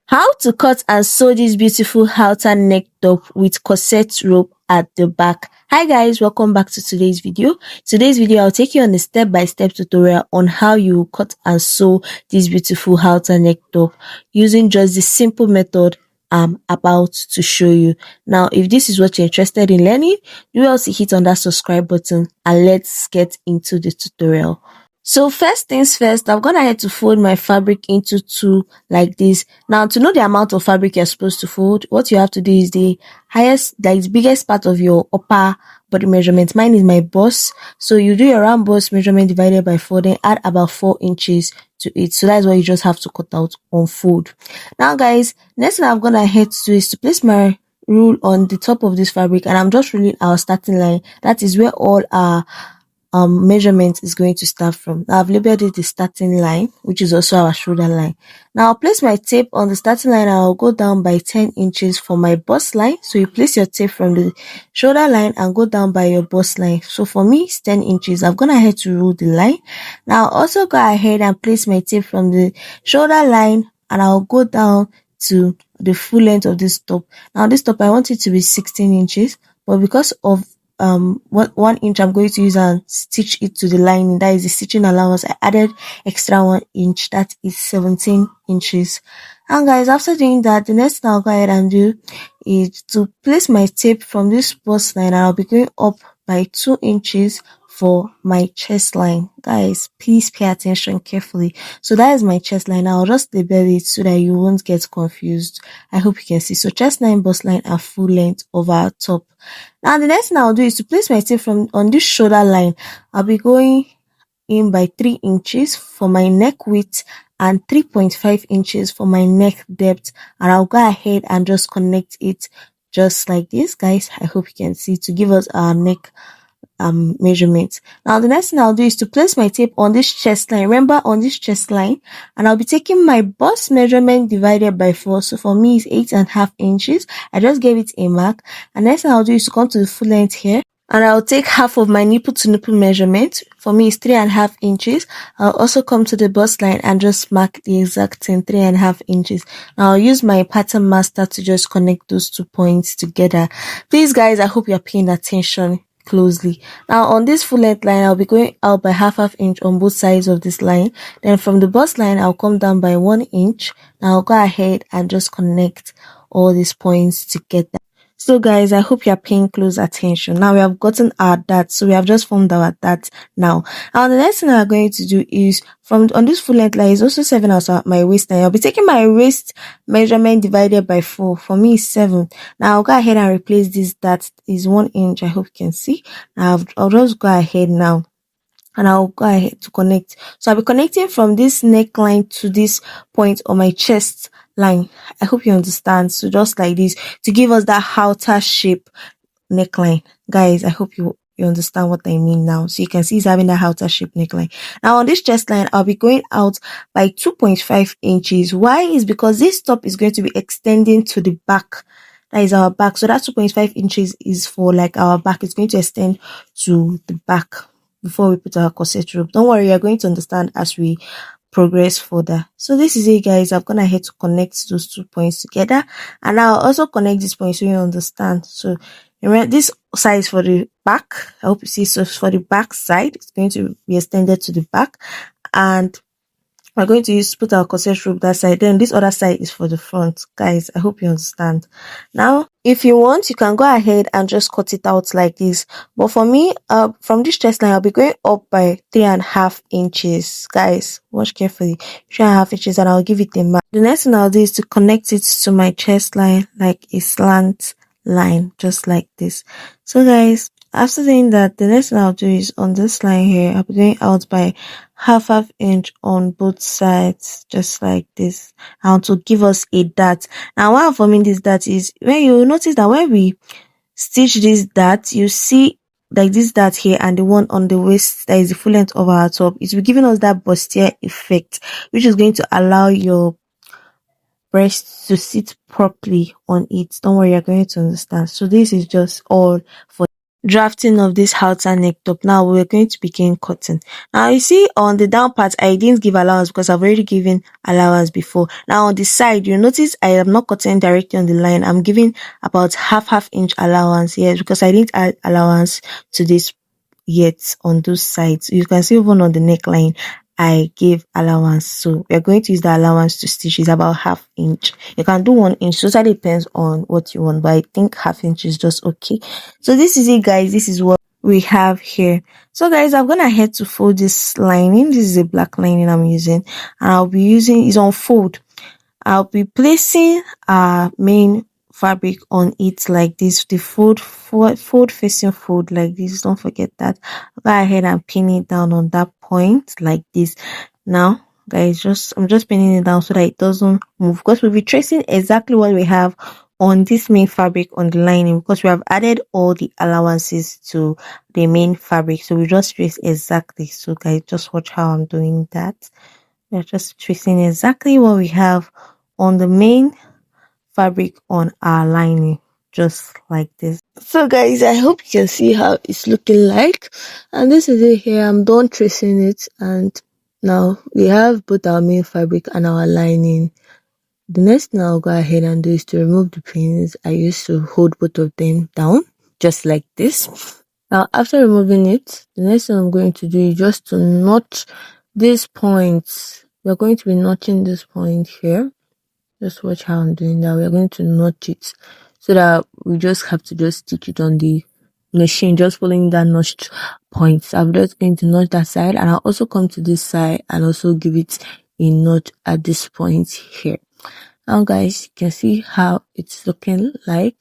How to cut and sew this beautiful halter neck top with corset rope at the back. Hi guys, welcome back to today's video. I'll take you on a step-by-step tutorial on how you cut and sew this beautiful halter neck top using just the simple method I'm about to show you. Now, if this is what you're interested in learning, do also hit on that subscribe button and let's get into the tutorial. So first things first, I'm gonna head to fold my fabric into two like this. Now, to know the amount of fabric you're supposed to fold, what you have to do is the biggest part of your upper body measurement. Mine is my bust. So you do your round bust measurement divided by 4, then add about 4 inches to it. So that's what you just have to cut out on fold. Now guys, next thing I'm gonna head to is to place my rule on the top of this fabric, and I'm just ruling our starting line. That is where all our measurement is going to start from. Now I've labeled it the starting line, which is also our shoulder line. Now I'll place my tape on the starting line and I'll go down by 10 inches for my bust line. So you place your tape from the shoulder line and go down by your bust line. So for me it's 10 inches. I'm gonna head to rule the line. Now I'll also go ahead and place my tape from the shoulder line and I'll go down to the full length of this top. Now this top I want it to be 16 inches, but because of 1 inch I'm going to use and stitch it to the lining, that is the stitching allowance, I added extra 1 inch, that is 17 inches. And guys, after doing that, the next thing I'll go ahead and do is to place my tape from this bust line, and I'll be going up by 2 inches for my chest line. Guys, please pay attention carefully. So that is my chest line. I'll just label it so that you won't get confused. I hope you can see. So chest line, bust line, and full length of our top. Now the next thing I'll do is to place my tape on this shoulder line. I'll be going in by 3 inches for my neck width and 3.5 inches for my neck depth, and I'll go ahead and just connect it just like this. Guys, I hope you can see, to give us our neck measurement. Now the next thing I'll do is to place my tape on this chest line. Remember, on this chest line, and I'll be taking my bust measurement divided by 4. So for me it's 8.5 inches. I just gave it a mark. And next thing I'll do is to come to the full length here, and I'll take half of my nipple to nipple measurement. For me it's 3.5 inches. I'll also come to the bust line and just mark the exact same 3.5 inches. Now I'll use my pattern master to just connect those 2 points together. Please guys, I hope you're paying attention closely. Now on this full length line, I'll be going out by half inch on both sides of this line. Then from the bust line, I'll come down by 1 inch. Now I'll go ahead and just connect all these points together. So guys, I hope you are paying close attention. Now we have gotten our dart, so we have just formed our dart now. Now the next thing I'm going to do is, on this full length line is also 7 as my waistline. I'll be taking my waist measurement divided by 4. For me it's 7. Now I'll go ahead and replace this dart is 1 inch. I hope you can see. Now I'll just go ahead now and I'll go ahead to connect. So I'll be connecting from this neckline to this point on my chest line. I hope you understand. So just like this, to give us that halter shape neckline. Guys, I hope you understand what I mean now. So you can see it's having that halter shape neckline. Now on this chest line, I'll be going out by 2.5 inches. Why? Is because this top is going to be extending to the back. That is our back. So that 2.5 inches is for like our back. It's going to extend to the back before we put our corset rope. Don't worry, you're going to understand as we progress further. So this is it guys. I'm gonna head to connect those 2 points together, and I'll also connect this point so you understand. So remember, this side is for the back. I hope you see. So for the back side, it's going to be extended to the back, and we're going to put our corset rope that side. Then this other side is for the front. Guys, I hope you understand. Now if you want, you can go ahead and just cut it out like this, but for me, from this chest line, I'll be going up by 3.5 inches. Guys, watch carefully. 3.5 inches, and I'll give it a mark. The next thing I'll do is to connect it to my chest line like a slant line, just like this. So guys, after doing that, the next thing I'll do is on this line here, I'll be going out by half inch on both sides, just like this, and to give us a dart. Now why I'm forming this dart is, when you notice that when we stitch this dart, you see like this dart here and the one on the waist, that is the full length of our top. It will be giving us that bustier effect, which is going to allow your breast to sit properly on it. Don't worry, you're going to understand. So this is just all for drafting of this halter neck top. Now we're going to begin cutting. Now you see on the down part I didn't give allowance because I've already given allowance before. Now on the side you notice I am not cutting directly on the line. I'm giving about half inch allowance. Yes, because I didn't add allowance to this yet on those sides. You can see even on the neckline I gave allowance, so we're going to use the allowance to stitch. Is about half inch. You can do 1 inch, totally depends on what you want, but I think half inch is just okay. So this is it, guys. This is what we have here. So guys, I'm gonna head to fold this lining. This is a black lining I'm using, and I'll be using is on fold. I'll be placing our main fabric on it like this, the fold facing fold like this. Don't forget that. Go ahead and pin it down on that point like this. Now guys, I'm just pinning it down so that it doesn't move, because we'll be tracing exactly what we have on this main fabric on the lining, because we have added all the allowances to the main fabric, so we just trace exactly. So guys, just watch how I'm doing that. We're just tracing exactly what we have on the main fabric on our lining, just like this. So guys, I hope you can see how it's looking like, and this is it here. I'm done tracing it, and now we have both our main fabric and our lining. The next thing I'll go ahead and do is to remove the pins. I used to hold both of them down just like this. Now after removing it, the next thing I'm going to do is just to notch these points. We're going to be notching this point here. Just watch how I'm doing that. We're going to notch it so that we just have to just stitch it on the machine, just following that notched points. I'm just going to notch that side, and I'll also come to this side and also give it a notch at this point here. Now guys, you can see how it's looking like.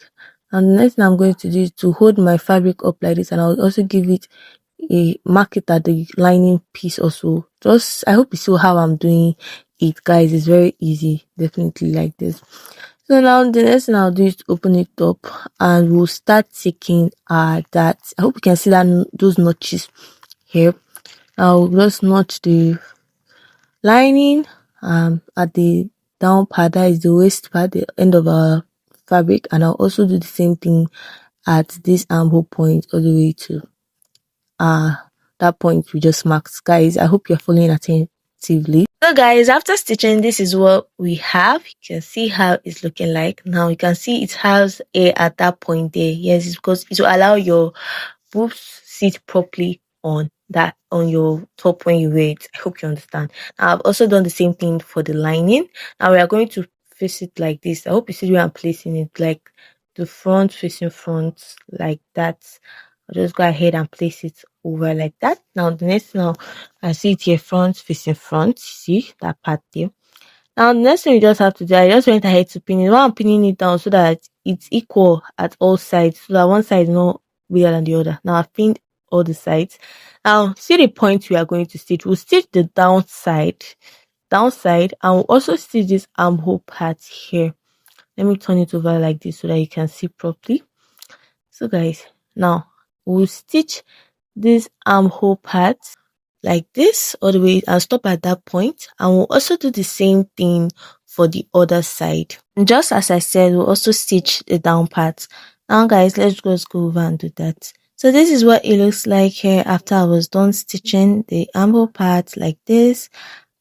And the next thing I'm going to do is to hold my fabric up like this, and I'll also give it a mark it at the lining piece also. Just I hope you see how I'm doing it, guys. It's very easy, definitely like this. So now the next thing I'll do is to open it up, and we'll start taking that. I hope you can see that those notches here. I'll just notch the lining at the down part, that is the waist part, the end of our fabric, and I'll also do the same thing at this armhole point all the way to that point we just marked. Guys, I hope you're following attentively. So guys, after stitching, this is what we have. You can see how it's looking like. Now you can see it has a at that point there. Yes, it's because it will allow your boobs sit properly on your top when you wear it. I hope you understand. Now, I've also done the same thing for the lining. Now we are going to face it like this. I hope you see where I'm placing it, like the front facing front like that. I'll just go ahead and place it over like that. Now the next thing, now I see it here, front facing front. See that part there. Now the next thing you just have to do, I just went ahead to pin it. While I'm pinning it down so that it's equal at all sides, so that one side is not bigger than the other. Now I've pinned all the sides. Now see the point we are going to stitch. We'll stitch the downside, and we'll also stitch this armhole part here. Let me turn it over like this so that you can see properly. So guys, now we'll stitch this armhole part like this all the way and stop at that point, and we'll also do the same thing for the other side. And just as I said, we'll also stitch the down part. Now guys, let's just go over and do that. So this is what it looks like here after I was done stitching the armhole part like this.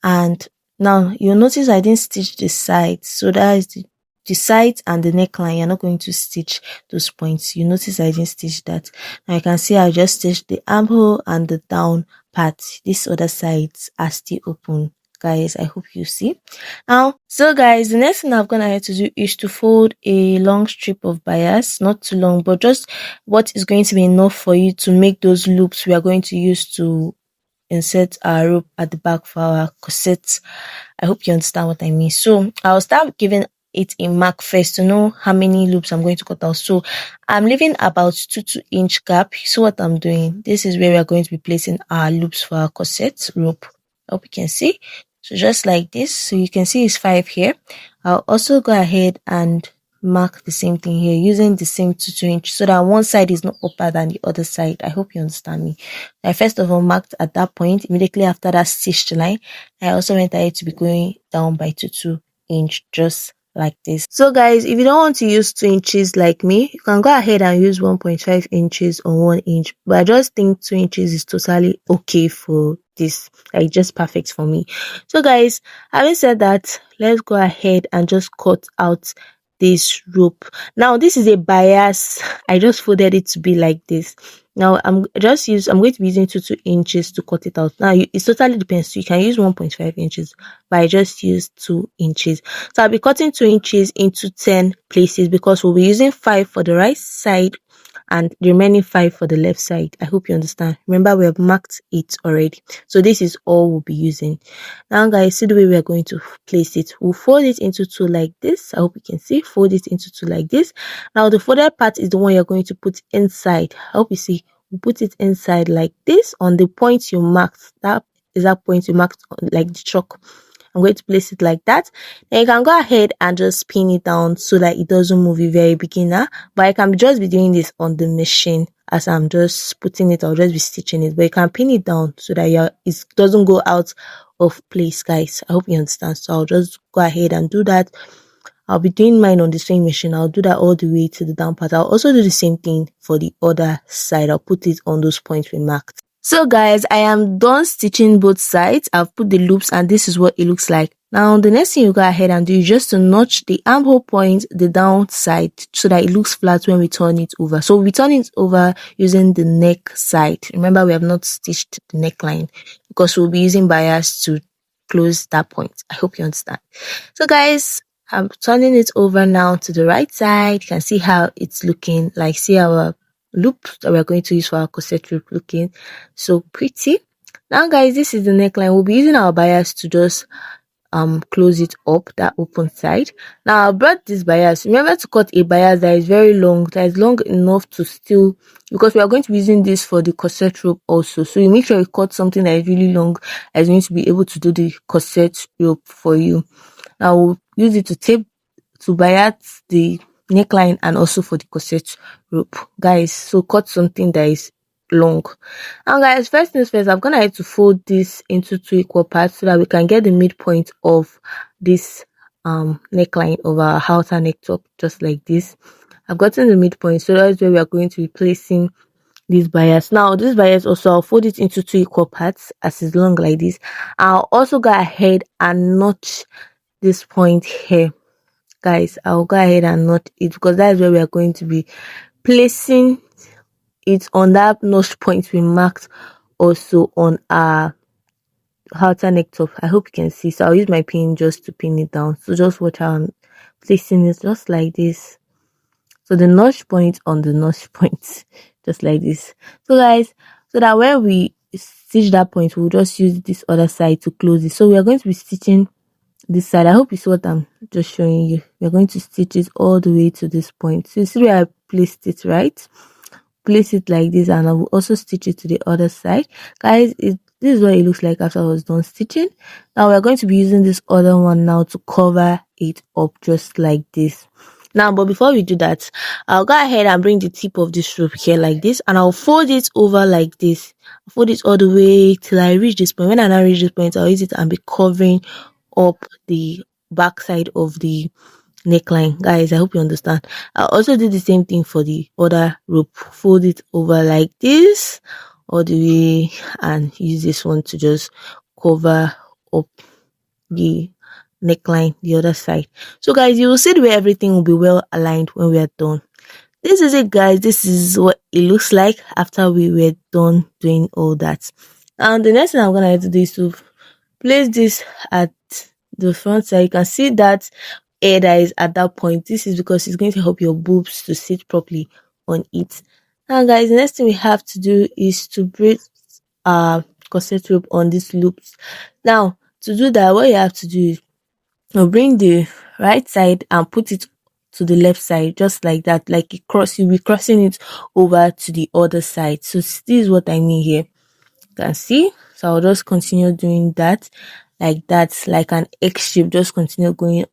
And now you'll notice I didn't stitch the sides, so that is the sides and the neckline. You're not going to stitch those points. You notice I didn't stitch that. Now you can see I just stitched the armhole and the down part. These other sides are still open, guys. I hope you see. Now, so guys, the next thing I'm gonna have to do is to fold a long strip of bias, not too long, but just what is going to be enough for you to make those loops we are going to use to insert our rope at the back for our corset. I hope you understand what I mean. So I'll start giving it a mark first to know how many loops I'm going to cut out. So I'm leaving about 2-inch gap. So what I'm doing, this is where we are going to be placing our loops for our corset rope. I hope you can see. So just like this. So you can see it's 5 here. I'll also go ahead and mark the same thing here using the same 2-inch so that one side is not upper than the other side. I hope you understand me. I first of all marked at that point. Immediately after that stitched line, I also went ahead to be going down by 2-inch just like this. So guys, if you don't want to use 2 inches like me, you can go ahead and use 1.5 inches or 1 inch, but I just think 2 inches is totally okay for this, like just perfect for me. So guys, having said that, let's go ahead and just cut out this rope. Now this is a bias. I just folded it to be like this. Now I'm going to be using 2 inches to cut it out. Now it totally depends. So you can use 1.5 inches, but I just used 2 inches. So I'll be cutting 2 inches into 10 places because we'll be using 5 for the right side and the remaining 5 for the left side. I hope you understand. Remember, we have marked it already. So this is all we'll be using. Now guys, see the way we are going to place it. We'll fold it into 2 like this. I hope you can see. Fold it into 2 like this. Now the folded part is the one you're going to put inside. I hope you see. We'll put it inside like this on the point you marked. That is that point you marked like the chalk. I'm going to place it like that. Then you can go ahead and just pin it down so that it doesn't move a very beginner. But I can just be doing this on the machine as I'm just putting it. I'll just be stitching it. But you can pin it down so that it doesn't go out of place, guys. I hope you understand. So I'll just go ahead and do that. I'll be doing mine on the sewing machine. I'll do that all the way to the down part. I'll also do the same thing for the other side. I'll put it on those points we marked. So guys, I am done stitching both sides. I've put the loops and this is what it looks like. Now the next thing you go ahead and do is just to notch the armhole point the down side so that it looks flat when we turn it over. So we turn it over using the neck side. Remember, we have not stitched the neckline because we'll be using bias to close that point. I hope you understand. So guys, I'm turning it over now to the right side. You can see how it's looking like. See our loop that we're going to use for our corset loop looking so pretty. Now guys, this is the neckline. We'll be using our bias to just close it up, that open side. Now I brought this bias. Remember to cut a bias that is very long, that is long enough to still, because we are going to be using this for the corset rope also. So you make sure you cut something that is really long that is going to be able to do the corset rope for you. Now we'll use it to tape to bias the neckline and also for the corset rope, guys. So cut something that is long. And guys, first things first, I'm gonna have to fold this into 2 equal parts so that we can get the midpoint of this neckline of our halter neck top, just like this. I've gotten the midpoint, so that's where we are going to be placing this bias. Now this bias also, I'll fold it into 2 equal parts as it's long like this. I'll also go ahead and notch this point here, guys. I'll go ahead and knot it because that's where we are going to be placing it on that notch point we marked also on our halter neck top. I hope you can see. So I'll use my pin just to pin it down. So just watch how I'm placing it, just like this. So the notch point on the notch point, just like this. So guys, so that when we stitch that point, we'll just use this other side to close it. So we are going to be stitching this side. I hope you see what I'm just showing you. We're going to stitch it all the way to this point. So you see where I placed it, right? Place it like this, and I will also stitch it to the other side, guys. This is what it looks like after I was done stitching. Now we're going to be using this other one now to cover it up, just like this. Now, but before we do that, I'll go ahead and bring the tip of this rope here like this, and I'll fold it over like this. Fold it all the way till I reach this point. When I now reach this point, I'll use it and be covering up the back side of the neckline, guys. I hope you understand. I'll also do the same thing for the other rope. Fold it over like this all the way and use this one to just cover up the neckline, the other side. So guys, you will see the way everything will be well aligned when we are done. This is it, guys. This is what it looks like after we were done doing all that. And the next thing I'm gonna have to do is to place this at the front side. You can see that air that is at that point. This is because it's going to help your boobs to sit properly on it. Now guys, the next thing we have to do is to braid our corset rope on these loops. Now to do that, what you have to do is you bring the right side and put it to the left side, just like that, like you'll be crossing it over to the other side. So this is what I mean here. You can see. So I'll just continue doing that, like an X shape. Just continue going,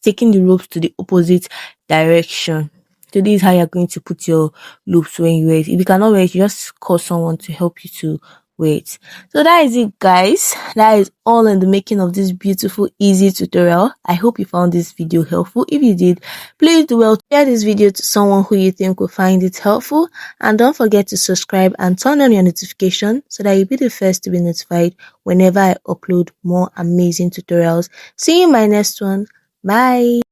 taking the ropes to the opposite direction. So this is how you're going to put your loops when you wear it. If you cannot wear it, you just call someone to help you to wait. So that is it, guys. That is all in the making of this beautiful easy tutorial. I hope you found this video helpful. If you did, please do well to share this video to someone who you think will find it helpful, and don't forget to subscribe and turn on your notification so that you'll be the first to be notified whenever I upload more amazing tutorials. See you in my next one. Bye.